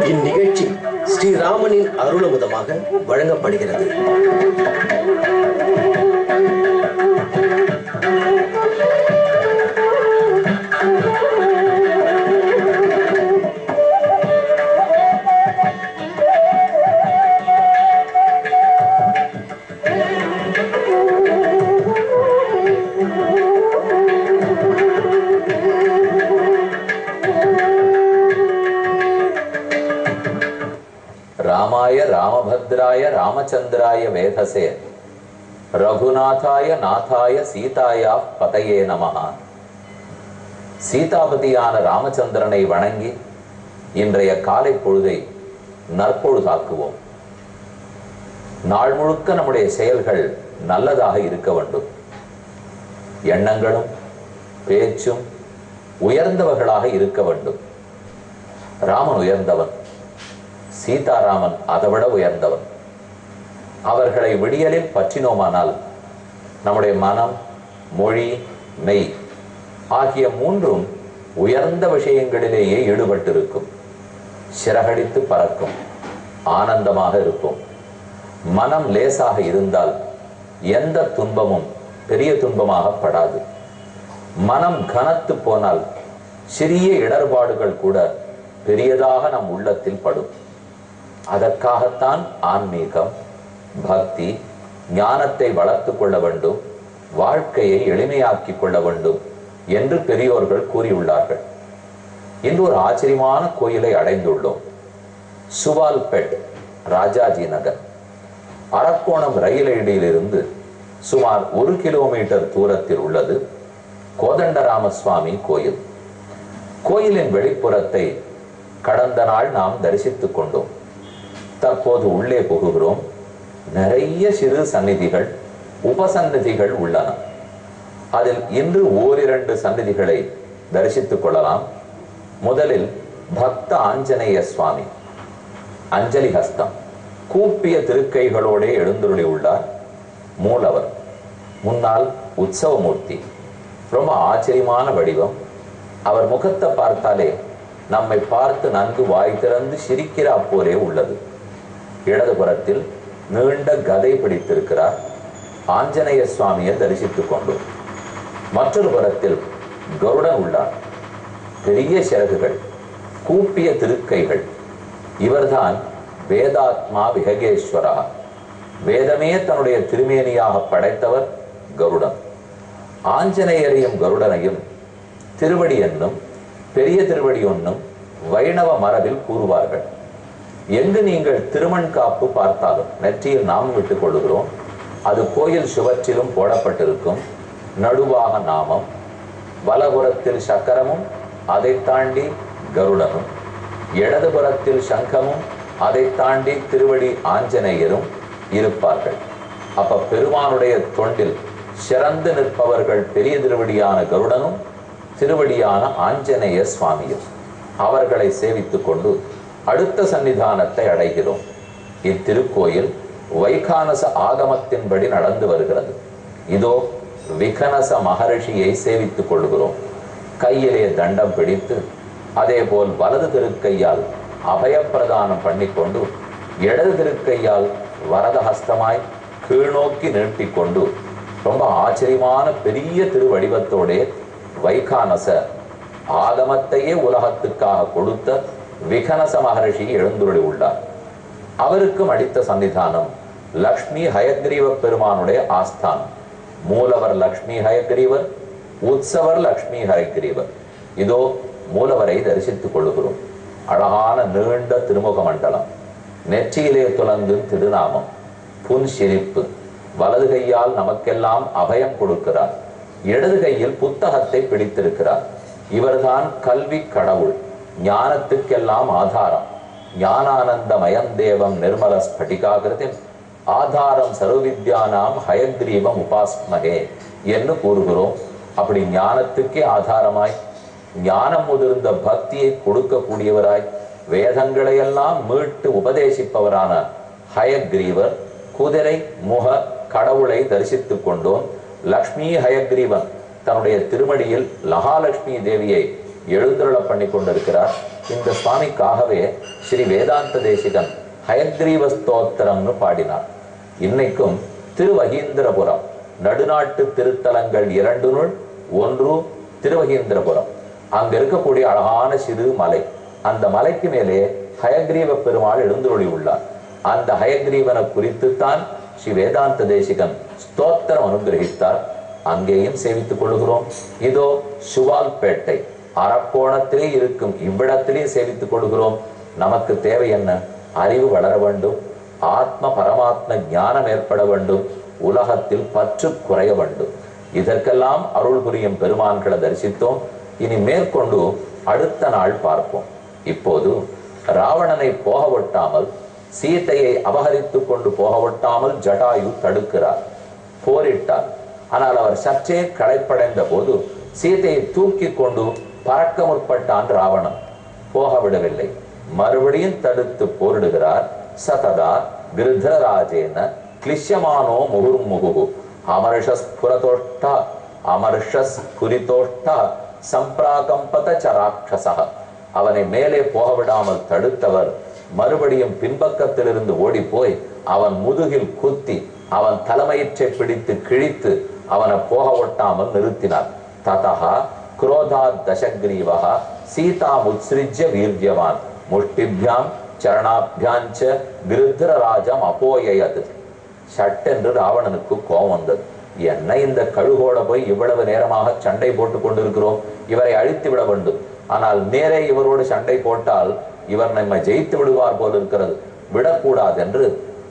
இந்நிகழ்ச்சி ஸ்ரீராமனின் அருளமுதமாக வழங்கப்படுகிறது. ராமாய ராமபத்ராய ராமச்சந்திராய வேதசே ரகுநாதாய நாதாய சீதாயா பதையே நமஹா. சீதாபதியான ராமச்சந்திரனை வணங்கி இன்றைய காலை பொழுதை நற்பொழுதாக்குவோம். நாள் முழுக்க நம்முடைய செயல்கள் நல்லதாக இருக்க வேண்டும். எண்ணங்களும் பேச்சும் உயர்ந்தவர்களாக இருக்க வேண்டும். ராமன் உயர்ந்தவன், சீதாராமன் அதைவிட உயர்ந்தவன். அவர்களை விடியலில் பற்றினோமானால் நம்முடைய மனம், மொழி, மெய் ஆகிய மூன்றும் உயர்ந்த விஷயங்களிலேயே ஈடுபட்டிருக்கும். சிறகடித்து பறக்கும், ஆனந்தமாக இருக்கும். மனம் லேசாக இருந்தால் எந்த துன்பமும் பெரிய துன்பமாகப்படாது. மனம் கனத்து போனால் சிறிய இடர்பாடுகள் கூட பெரியதாக நம் உள்ளத்தில் படும். அதற்காகத்தான் ஆன்மீகம், பக்தி, ஞானத்தை வளர்த்து கொள்ள வேண்டும், வாழ்க்கையை எளிமையாக்கி கொள்ள வேண்டும் என்று பெரியோர்கள் கூறியுள்ளார்கள். இன்று ஒரு ஆச்சரியமான கோயிலை அடைந்துள்ளோம். சுவால்பேட், ராஜாஜி நகர். அரக்கோணம் ரயில் ஐடியிலிருந்து சுமார் 1 கிலோமீட்டர் தூரத்தில் உள்ளது கோதண்டராமசுவாமி கோயில். கோயிலின் வெளிப்புறத்தை கடந்த நாள் நாம் தரிசித்துக் கொண்டோம். தற்போது உள்ளே புகுகிறோம். நிறைய சிறு சந்நிதிகள், உபசந்நிதிகள் உள்ளன. அதில் இன்று ஓரிரண்டு சந்நிதிகளை தரிசித்துக் கொள்ளலாம். முதலில் பக்த ஆஞ்சநேய சுவாமி. அஞ்சலி ஹஸ்தம், கூப்பிய திருக்கைகளோடே எழுந்துருளி உள்ளார். மூலவர், முன்னால் உற்சவமூர்த்தி. ரொம்ப ஆச்சரியமான வடிவம். அவர் முகத்தை பார்த்தாலே நம்மை பார்த்து நன்கு வாய் திறந்து சிரிக்கிறா போலே உள்ளது. இடதுபுறத்தில் நீண்ட கதை பிடித்திருக்கிறார். ஆஞ்சநேய சுவாமியை தரிசித்துக் கொண்டோம். மற்றொரு புறத்தில் கருடன் உள்ளார். பெரிய சிறகுகள், கூப்பிய திருக்கைகள். இவர்தான் வேதாத்மா விஹகேஸ்வரா. வேதமே தன்னுடைய திருமேனியாக படைத்தவர் கருடன். ஆஞ்சநேயரையும் கருடனையும் திருவடி என்னும், பெரிய திருவடி ஒன்னும் வைணவ மரபில் கூறுவார்கள். எங்கு நீங்கள் திருமண் காப்பு பார்த்தாலும் நெற்றியில் நாமம் விட்டுக் கொள்ளுகிறோம். அது கோயில் சுவற்றிலும் போடப்பட்டிருக்கும். நடுவாக நாமம், வலபுறத்தில் சக்கரமும் அதை தாண்டி கருடனும், இடதுபுறத்தில் சங்கமும் அதை தாண்டி திருவடி ஆஞ்சநேயரும் இருப்பார்கள். அப்ப பெருமானுடைய தொண்டில் சிறந்து நிற்பவர்கள் பெரிய திருவடியான கருடனும் திருவடியான ஆஞ்சநேய சுவாமியும். அவர்களை சேவித்துக் கொண்டு அடுத்த சன்னிதானத்தை அடைகிறோம். இத்திருக்கோயில் வைகானச ஆகமத்தின்படி நடந்து வருகிறது. இதோ விகனச மகரிஷியை சேவித்துக் கொள்கிறோம். கையிலே தண்டம் பிடித்து அதே போல் வலது திருக்கையால் அபயப்பிரதானம் பண்ணிக்கொண்டு இடது திருக்கையால் வரதஹஸ்தமாய் கீழ்நோக்கி நீட்டிக்கொண்டு ரொம்ப ஆச்சரியமான பெரிய திருவடிவத்தோடே வைகானச ஆகமத்தையே உலகத்துக்காக கொடுத்த விகனச மகரிஷி எழுந்துருளி உள்ளார். அவருக்கும் அடித்த சன்னிதானம் லக்ஷ்மி ஹயக்ரீவ பெருமானுடைய ஆஸ்தானம். மூலவர் லக்ஷ்மி ஹயக்ரீவர், உற்சவர் லக்ஷ்மி ஹயக்ரீவர். இதோ மூலவரை தரிசித்துக் கொள்ளுகிறோம். அழகான நீண்ட திருமுக மண்டலம், நெற்றியிலே துலங்கு திருநாமம், புன் சிரிப்பு. வலது கையால் நமக்கெல்லாம் அபயம் கொடுக்கிறார். இடது கையில் புத்தகத்தை பிடித்திருக்கிறார். இவர்தான் கல்வி கடவுள், ஞானத்துக்கெல்லாம் ஆதாரம். ஞானானந்தமயம் தேவம் நிர்மல ஸ்படிகாகிருதிம் ஆதாரம் சர்வவித்யானாம் ஹயக்ரீவம் உபாஸ்மகே என்று கூறுகிறோம். அப்படி ஞானத்துக்கே ஆதாரமாய், ஞானம் முதிர்ந்த பக்தியை கொடுக்கக்கூடியவராய், வேதங்களையெல்லாம் மீட்டு உபதேசிப்பவரான ஹயக்ரீவர் குதிரை முக கடவுளை தரிசித்துக் கொண்டோம். லக்ஷ்மி ஹயக்ரீவன் தன்னுடைய திருமடியில் மகாலட்சுமி தேவியை எழுந்தருள பண்ணி கொண்டிருக்கிறார். இந்த சுவாமிக்காகவே ஸ்ரீ வேதாந்த தேசிகன் ஹயக்ரீவ ஸ்தோத்திரம்னு பாடினார். இன்னைக்கும் திருவகீந்திரபுரம் நடுநாட்டு திருத்தலங்கள் 2 ஒன்று திருவகீந்திரபுரம். அங்க இருக்கக்கூடிய அழகான சிறு மலை, அந்த மலைக்கு மேலே ஹயக்ரீவ பெருமாள் எழுந்தருளி உள்ளார். அந்த ஹயக்ரீவனை குறித்துத்தான் ஸ்ரீ வேதாந்த தேசிகன் ஸ்தோத்திரம் அனுகிரகித்தார். அங்கேயும் சேவித்துக் கொள்கிறோம். இதோ சுவால்பேட்டை அரக்கோணத்திலே இருக்கும் இவ்விடத்திலே சேவித்துக் கொள்கிறோம். நமக்கு தேவை என்ன? அறிவு வளர வேண்டும், ஆத்ம பரமாத்ம ஞானம் ஏற்பட வேண்டும், உலகத்தில் பற்று குறைய வேண்டும். இதற்கெல்லாம் அருள் புரியும் பெருமான்களை தரிசித்தோம். இனி மேற்கொண்டு அடுத்த நாள் பார்ப்போம். இப்போது ராவணனை போகவிட்டாமல், சீதையை அபகரித்துக் கொண்டு போகவிட்டாமல் ஜடாயு தடுக்கிறார், போரிட்டார். ஆனால் அவர் சற்றே களைப்படைந்த போது சீதையை தூக்கி கொண்டு பறக்க முற்பட்டான் ராவணன். போகவிடவில்லை, மறுபடியும் தடுத்து போரிடுகிறார். சததா கிருதராஜேன கிளிஷ்யமானோ முகுர்முகு அமர்ஷஸ்புரதோஷ்ட அமர்ஷஸ்புரிதோஷ்ட சம்பிராகம்பத சராட்சச. அவனை மேலே போகவிடாமல் தடுத்தவர் மறுபடியும் பின்பக்கத்திலிருந்து ஓடி போய் அவன் முதுகில் குத்தி அவன் தலைமயிற்றை பிடித்து கிழித்து அவனை போக ஒட்டாமல் நிறுத்தினார். ததா குரோதாத் தசக்ரீவஹ சீதா முத்ஸ்ரிஜ்ய வீர்யவான் முஷ்டிபியாம் சரணாபியாஞ்ச கிருத்ரராஜம் அப்போயது. சட்டென்று ராவணனுக்கு கோபம் வந்தது. என்ன இந்த கழுகோட போய் இவ்வளவு நேரமாக சண்டை போட்டுக் கொண்டிருக்கிறோம், இவரை அழித்து விட வேண்டும். ஆனால் நேரே இவரோடு சண்டை போட்டால் இவர் நம்மை ஜெயித்து விடுவார் போல் இருக்கிறது, விடக்கூடாது என்று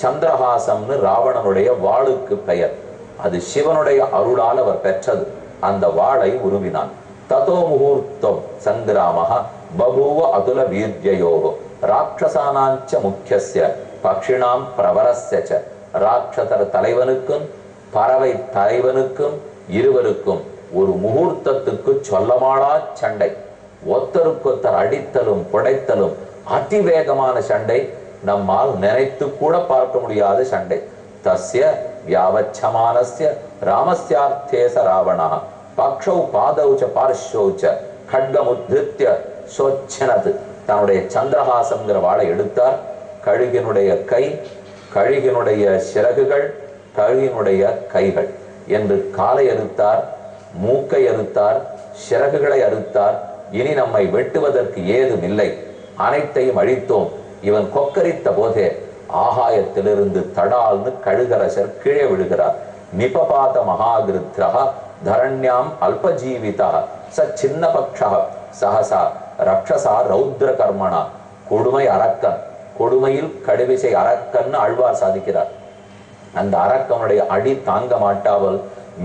சந்திரஹாசம்னு ராவணனுடைய வாளுக்கு பெயர். அது சிவனுடைய அருளால் அவர் பெற்றது. அந்த வாளை உருவினான். ததோ முகூர்த்தம் சங்கிராமஹ பபூவ அதுல வீர்யயோகோ ராட்சசானாஞ்ச முக்கியஸ்ய பக்ஷிணாம் பிரவரஸ்ய. ராட்சதர் தலைவனுக்கும் பறவை தலைவனுக்கும் இருவருக்கும் ஒரு முகூர்த்தத்துக்கு சொல்லமாளா சண்டை. ஒத்தருக்கொத்தர் அடித்தலும் புடைத்தலும் அதிவேகமான சண்டை, நம்மால் நினைத்து கூட பார்க்க முடியாத சண்டை. தஸ்ய வியாவச்சமானஸ்ய ராமஸ்யார்த்தேச ராவணா பக்ஷௌ பாதௌச்ச பார்ஷௌச்ச கட்கமுத்ருத்ய சோச்சனது. தன்னுடைய சந்திரஹாசம்ங்கிற வாளை எடுத்தார். கழுகினுடைய கை, கழுகினுடைய சிறகுகள், கழுகினுடைய கைகள் என்று காலை அறுத்தார், மூக்கை அறுத்தார், சிறகுகளை அறுத்தார். இனி நம்மை வெட்டுவதற்கு ஏதும் இல்லை, அனைத்தையும் அழித்தோம். இவன் கொக்கரித்த போதே ஆகாயத்திலிருந்து தடால்னு கழுகரசர் கீழே விழுகிறார். நிபபாத மகாகிருத்ரஹ தரண்யாம் அல்பஜீவிதா ச சின்ன பக்ஷா சஹசா ரக்ஷசா ரௌத்ர கர்மணா. கொடுமை அரக்கன், கொடுமையில் கடுவிசை அரக்கன் ஆழ்வார் சாதிக்கிறார். அந்த அரக்கனுடைய அடி தாங்க மாட்டாமல்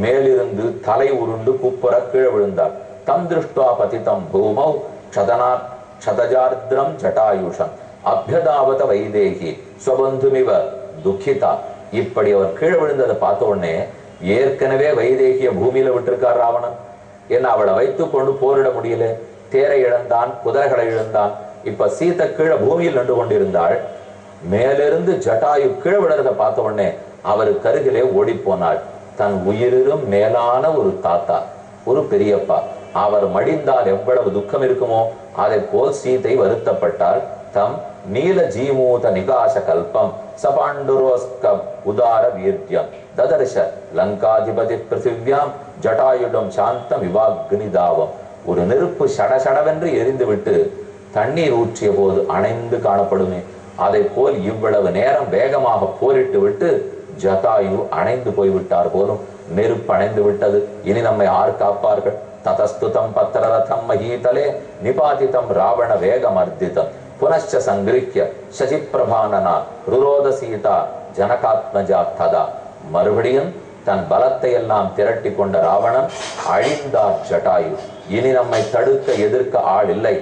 மேலிருந்து தலை உருண்டு குப்புற கீழே விழுந்தார். தம் திருஷ்டுவா பதிதம் பூமௌ க்ஷதனா க்ஷதஜார்த்ரம் ஜட்டாயுஷம் அபியதாவத வைதேகி ஸ்வபந்துமிவ துக்கிதா. இப்படி அவர் கீழே விழுந்ததை பார்த்த உடனே ஏற்கனவே வைதேகிய பூமியில விட்டிருக்கார் ராவணன். ஏன்னா அவளை வைத்துக் கொண்டு போரிட முடியல, தேரை இழந்தான், குதிரைகளை இழந்தான். இப்ப சீதை கீழே பூமியில் நின்று கொண்டிருந்தாள். மேலிருந்து ஜட்டாயு கீழே விடுறதை பார்த்த உடனே அவரு கருகிலே ஓடி போனாள். தன் உயிரிலும் மேலான ஒரு தாத்தா, ஒரு பெரியப்பா, அவர் மடிந்தால் எவ்வளவு துக்கம் இருக்குமோ அதை போல் சீதை வருத்தப்பட்டால். தம் நீல ஜீமூத நிகாச கல்பம் சபாண்டுரோஸ்க உதார வீர்யம் ததர்ஷ லங்காதிபதி பிருத்திவ்யாம் ஜட்டாயுடம் சாந்தம் விவாக்னிதாவம். ஒரு நெருப்பு சடசடவென்று எரிந்து விட்டு தண்ணீர் ஊற்றிய போது அணைந்து காணப்படுமே, அதை போல் இவ்வளவு நேரம் வேகமாக போரிட்டு விட்டு ஜட்டாயு அணைந்து போய்விட்டார் போலும். நெருப்பு அணைந்து விட்டது. இனி நம்மை யார் காப்பார்கள்? ததஸ்துதம் பத்திரரதம் மகீதலே நிபாதிதம் ராவண வேகமர்திதம் புனச்ச சங்கிருக்கிய சசிப்பிரபானனா ருரோத சீதா ஜனகாத்மஜா ததா. மறுபடியும் தன் பலத்தை எல்லாம் திரட்டி கொண்ட ராவணன் அழிந்தார் ஜட்டாயு. இனி நம்மை தடுக்க எதிர்க்க ஆள் இல்லை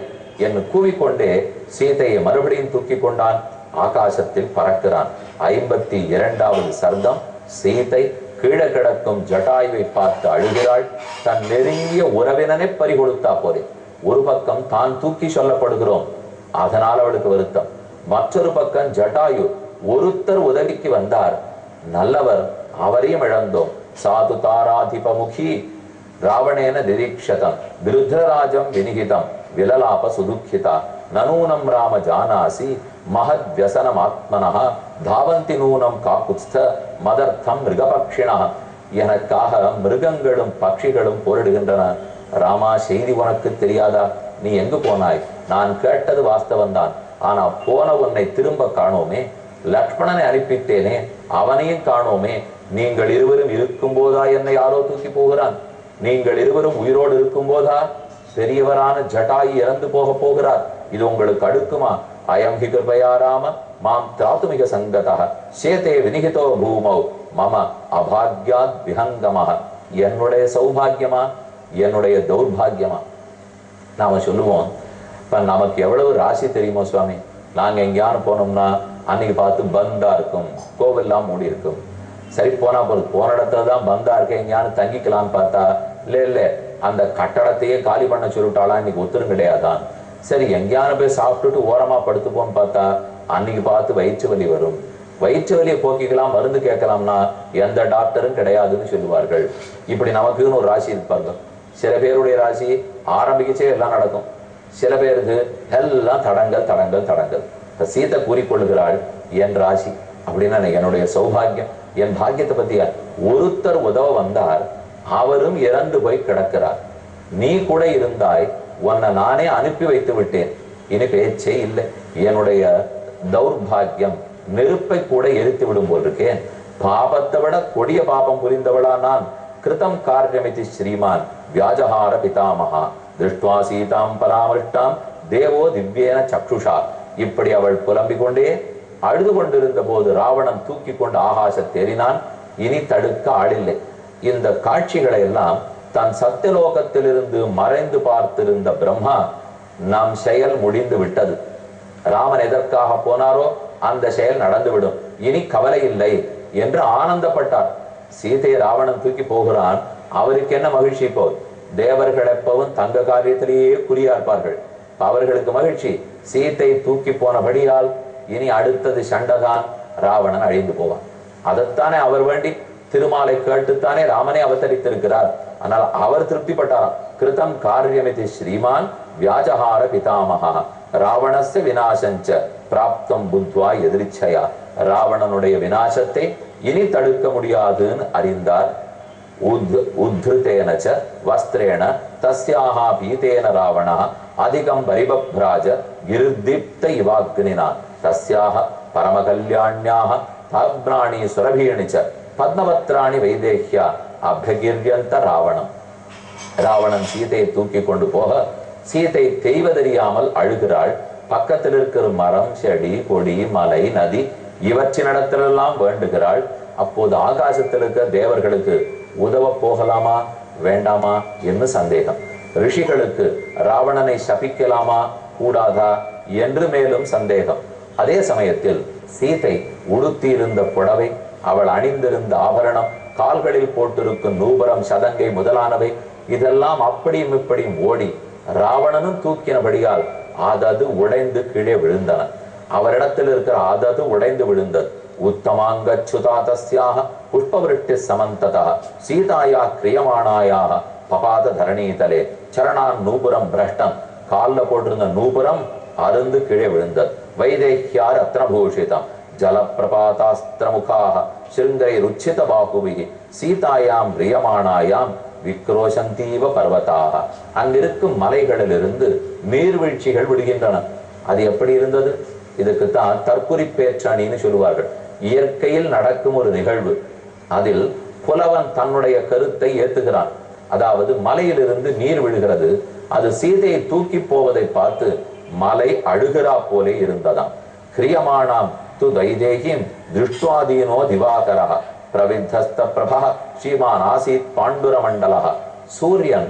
என்று கூவிக்கொண்டே சீதையை மறுபடியும் தூக்கி கொண்டான். ஆகாசத்தில் பறக்கிறான். 52வது சர்க்கம். சீதை கீழே கிடக்கும் ஜட்டாயுவை பார்த்து அழுகிறாள். தன் நெருங்கிய உறவினனை பறிகொடுத்தா போலே. ஒரு பக்கம் தான் தூக்கி சொல்லப்படுகிறோம், அதனால் அவளுக்கு வருத்தம். மற்றொரு பக்கம் ஜட்டாயு ஒருத்தர் உதவிக்கு வந்தார், நல்லவர், அவரையும் இழந்தோம். சாது தாராதிபமுகி ராவணேன நிரீக்ஷதம் விருத்ரராஜம் வினிகிதம் விலலாப சுதுக்கிதா. நனூனம் ராம ஜானாசி மகத் வியசனம் ஆத்மனஹ தாவந்தி நூனம் காக்குத்ஸ்த மதர்த்தம் மிருகபக்ஷிணா. எனக்காக மிருகங்களும் பட்சிகளும் போரிடுகின்றன. ராமா, செய்தி உனக்கு தெரியாதா? நீ எங்கு போனாய்? நான் கேட்டது வாஸ்தவன்தான். ஆனா போன உன்னை திரும்ப காணோமே. லக்ஷ்மணனை அனுப்பிட்டேனே, அவனையும் காணோமே. நீங்கள் இருவரும் இருக்கும் போதா என்னை யாரோ தூக்கி போகிறான்? நீங்கள் இருவரும் உயிரோடு இருக்கும் போதா பெரியவரான ஜட்டாயி இறந்து போக போகிறார்? இது உங்களுக்கு அடுக்குமா? அயம் ஹி கிருபயா ராம மாம் திராத்துமிக சங்கதா சேதே வினிகிதோ பூமௌ மம அபாக்யாத் விஹங்கமஹ. என்னுடைய சௌபாகியமா என்னுடைய தௌர்பாகியமா? நாம சொல்லுவோம், இப்ப நமக்கு எவ்வளவு ராசி தெரியுமோ சுவாமி? நாங்க எங்கேயானு போனோம்னா அன்னைக்கு பார்த்து பந்தா இருக்கும், கோவில்லாம் மூடி இருக்கும். சரி, போனா போன இடத்துல தான் பந்தா இருக்க, எங்கேயானு தங்கிக்கலாம்னு பார்த்தா இல்ல அந்த கட்டடத்தையே காலி பண்ண சொல்லிட்டாளா, இன்னைக்கு ஒத்துரும் கிடையாதான். சரி, எங்கேயான போய் சாப்பிட்டுட்டு ஓரமா படுத்துப்போன்னு பார்த்தா அன்னைக்கு பார்த்து வயிற்று வலி வரும். வயிற்று வலியை போக்கிக்கலாம், மருந்து கேட்கலாம்னா எந்த டாக்டரும் கிடையாதுன்னு சொல்லுவார்கள். இப்படி நமக்குன்னு ஒரு ராசி இருப்பாங்க. சில பேருடைய ராசி ஆரம்பிக்கச்சே எல்லாம் நடக்கும், சில பேருக்கு எல்லாம் தடங்கள் தடங்கள் தடங்கள். சீத்தை கூறிக்கொள்ளுகிறாள் என் ராசி அப்படின்னா என்னுடைய சௌபாகியம், என் பாக்கியத்தை பத்தியா? ஒருத்தர் உதவ வந்தார், அவரும் இறந்து போய் கிடக்கிறார். நீ கூட இருந்தாய், உன்னை நானே அனுப்பி வைத்து விட்டேன், இனி பேச்சே இல்லை. என்னுடைய தௌர்பாகியம் நெருப்பை கூட எரித்து விடும் போல் இருக்கேன். பாபத்தை விட கொடிய பாபம் புரிந்தவளா நான்? கிருதம் காரியமிதி ஸ்ரீமான் வியாஜஹார பிதாமகா திருஷ்டுவா சீதாம் பராமஷ்டாம் தேவோ திவ்யேன சக்ஷுஷா. இப்படி அவள் புலம்பிக் கொண்டே அழுது கொண்டிருந்த போது ராவணன் தூக்கி கொண்டு ஆகாசத்தேறினான். இனி தடுக்க ஆளில்லை. இந்த காட்சிகளை எல்லாம் தன் சத்தியலோகத்திலிருந்து மறைந்து பார்த்திருந்த பிரம்மா, நம் செயல் முடிந்து விட்டது, ராமன் எதற்காக போனாரோ அந்த செயல் நடந்துவிடும், இனி கவலை இல்லை என்று ஆனந்தப்பட்டார். சீதை ராவணன் தூக்கி போகிறான், அவருக்கு என்ன மகிழ்ச்சி? இப்போ தேவர்கள் எப்பவும் தங்க காரியத்திலேயே குறியார்ப்பார்கள். அவர்களுக்கு மகிழ்ச்சி, சீத்தை தூக்கி போனபடியால் இனி அடுத்தது சண்டைதான், ராவணன் அழிந்து போவான். அதைத்தானே அவர் வேண்டி திருமாலை கேட்டுத்தானே ராமனே அவதரித்திருக்கிறார். ஆனால் அவர் திருப்திப்பட்டாராம். கிருதம் காரியமிதி ஸ்ரீமான் வியாஜஹார பிதாமகா ராவணஸ்ய விநாசஞ்ச பிராப்தம் புத்வா எதிர்ச்சயா. ராவணனுடைய விநாசத்தை இனி தடுக்க முடியாதுன்னு அறிந்தார். உத்ருதேனச்ச வஸ்திரேண தஸ்யாஹா பீதேன ராவணா அதிகம் பரிபப்ராஜ கிருதீப்த இவாக்னினா தஸ்யாஹ பரமகல்யாண்யாஹ தாப்ராணி சுரபீணிச்ச பத்மபத்ராணி வைதேஹ்யா அபியகிர்யந்த ராவணம். ராவணன் சீதையை தூக்கி கொண்டு போக சீதை தெய்வதறியாமல் அழுகிறாள். பக்கத்தில் இருக்கிற மரம், செடி, கொடி, மலை, நதி இவற்றினிடத்திலெல்லாம் வேண்டுகிறாள். அப்போது ஆகாசத்தில் இருக்கிற தேவர்களுக்கு உதவ போகலாமா வேண்டாமா என்று சந்தேகம். ரிஷிகளுக்கு ராவணனை சபிக்கலாமா கூடாதா என்று மேலும் சந்தேகம். அதே சமயத்தில் சீதை உடுத்தியிருந்த புடவை, அவள் அணிந்திருந்த ஆபரணம், கால்களில் போட்டிருக்கும் நூபுரம், சதங்கை முதலானவை இதெல்லாம் அப்படியும் இப்படியும் ஓடி ராவணனும் தூக்கினபடியால் அதது உடைந்து கீழே விழுந்தன. அவரிடத்தில் இருக்கிற அதது உடைந்து விழுந்தது. உத்தமாங்க சுதாதஸ்யாக புஷ்பவிருஷ்டி சமந்ததா சீதாயா கிரியமானாயாக பபாத தரணீதலே சரணான் நூபுரம் பிரஷ்டம். காலில் போட்டிருந்த நூபுரம் அருந்து கீழே விழுந்தது. வைதேஹ்யா ரத்னபூஷிதம் ஜலப்பிரபாதாஸ்திரமுகாக சிருங்கை ருச்சித பாகுவிகி சீதாயாம் ரியமானாயாம் விக்ரோசந்தீவ பர்வதாக. அங்கிருக்கும் மலைகளிலிருந்து நீர்வீழ்ச்சிகள் விடுகின்றன. அது எப்படி இருந்தது? இதுக்குத்தான் தற்குறி பேற்றணின்னு சொல்லுவார்கள். இயற்கையில் நடக்கும் ஒரு நிகழ்வு, அதில் புலவன் தன்னுடைய கருத்தை ஏத்துகிறான். அதாவது மலையிலிருந்து நீர் விழுகிறது, அது சீதையை தூக்கி போவதை பார்த்து மலை அழுகிறா போலே இருந்ததாம். கிரியமானாம் து தைதேகிம் திருஷ்டுவாதீனோ திவாகரஹ பிரவித்தஸ்த பிரபா ஸ்ரீமான் ஆசீத் பாண்டுர மண்டலஹ. சூரியன்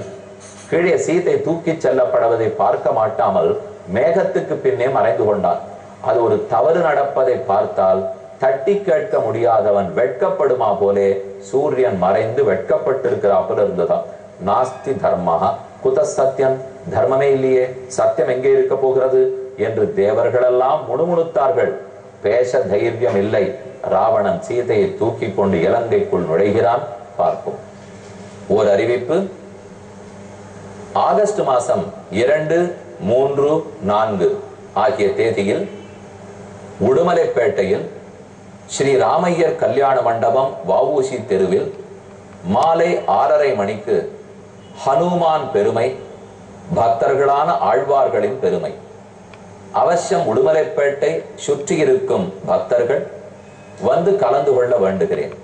கீழே சீதை தூக்கி செல்லப்படுவதை பார்க்க மாட்டாமல் மேகத்துக்கு பின்னே மறைந்து கொண்டான். அது ஒரு தவறு நடப்பதை பார்த்தால் தட்டி கேட்க முடியாதவன் வெட்கப்படுமா போலே சூரியன் மறைந்து வெட்கப்பட்டிருக்கிறாப்புல இருந்ததாம். நாஸ்தி தர்மஹ குத சத்தியம், தர்மமே இல்லையே, சத்தியம் எங்கே இருக்க போகிறது என்று தேவர்களெல்லாம் முணுமுணுத்தார்கள். பேச தைரியம் இல்லை. ராவணன் சீதையை தூக்கி கொண்டு இலங்கைக்குள் நுழைகிறான். பார்ப்போம். ஓர் அறிவிப்பு. ஆகஸ்ட் மாசம் 2, 3, 4 ஆகிய தேதியில் உடுமலைப்பேட்டையில் ஸ்ரீ ராமையர் கல்யாண மண்டபம் வஉசி தெருவில் மாலை 6:30 மணிக்கு ஹனுமான் பெருமை, பக்தர்களான ஆழ்வார்களின் பெருமை. அவசியம் உடுமலைப்பேட்டை சுற்றியிருக்கும் பக்தர்கள் வந்து கலந்து கொள்ள வேண்டுகிறேன்.